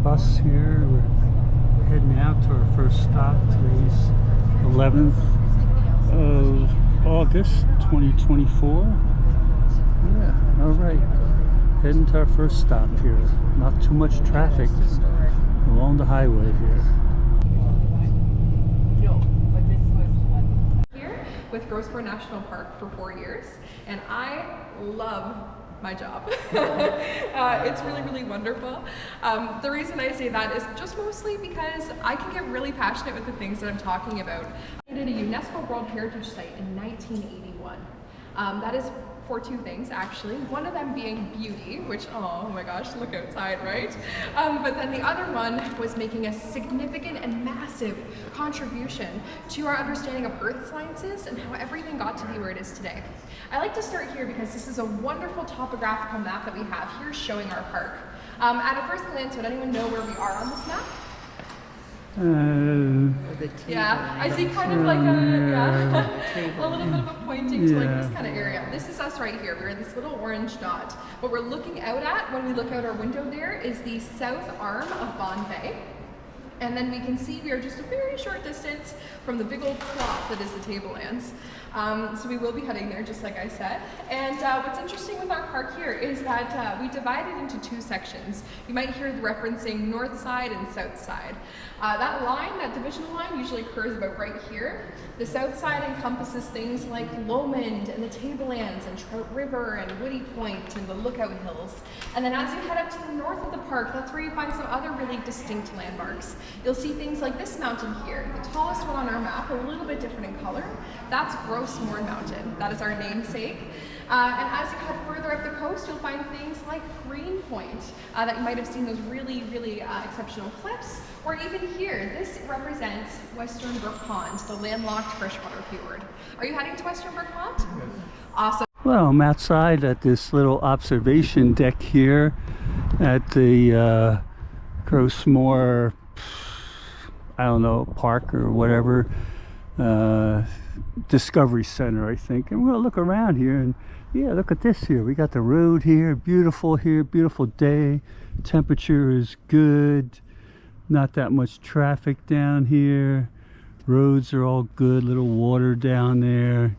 bus here. We're heading out to our first stop. Today's 11th of August 2024. Yeah, all right. Heading to our first stop here. Not too much traffic along the highway here. Here with Gros Morne National Park for 4 years, and I love my job. It's really wonderful. The reason I say that is just mostly because I can get really passionate with the things that I'm talking about. I did a UNESCO World Heritage Site in 1981. That is for two things, actually. One of them being beauty, which, oh my gosh, look outside, right? But then the other one was making a significant and massive contribution to our understanding of earth sciences and how everything got to be where it is today. I like to start here because this is a wonderful topographical map that we have here showing our park. At a first glance, would anyone know where we are on this map? Yeah, I see kind of like a little bit of a pointing to like this kind of area. This is us right here. We're in this little orange dot. What we're looking out at when we look out our window there is the south arm of Bond Bay. And then we can see we are just a very short distance from the big old plot that is the Tablelands. So we will be heading there, just like I said. And what's interesting with our park here is that we divide it into two sections. You might hear the referencing north side and south side. That line, that divisional line, usually occurs about right here. The south side encompasses things like Lomond and the Tablelands and Trout River and Woody Point and the Lookout Hills. And then as you head up to the north of the park, that's where you find some other really distinct landmarks. You'll see things like this mountain here, the tallest one on our map, a little bit different in color. That's Gros Morne Mountain. That is our namesake. And as you head further up the coast, you'll find things like Green Point, that you might have seen those really exceptional cliffs. Or even here, this represents Western Brook Pond, the landlocked freshwater fjord. Are you heading to Western Brook Pond? Yes. Awesome. Well, I'm outside at this little observation deck here at the Gros Morne, I don't know, park or whatever, Discovery Center, I think. And we're gonna look around here and yeah, look at this here. We got the road here, beautiful day. Temperature is good. Not that much traffic down here. Roads are all good, little water down there.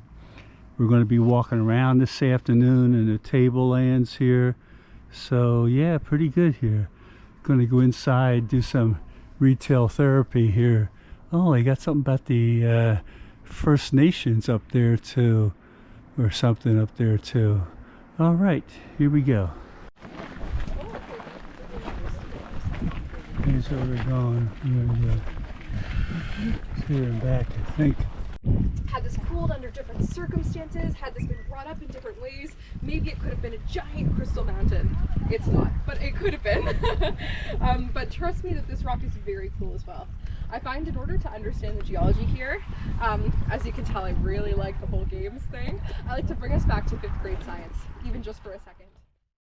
We're going to be walking around this afternoon in the Tablelands here. So yeah, pretty good here. Going to go inside, do some retail therapy here. Oh, they got something about the First Nations up there too, or something up there too. All right, here we go. Here's where we're going. Here and back, I think. Had this cooled under different circumstances, had this been brought up in different ways, maybe it could have been a giant crystal mountain. It's not, but it could have been. But trust me that this rock is very cool as well. I find in order to understand the geology here, as you can tell, I really like the whole games thing. I like to bring us back to 5th grade science, even just for a second.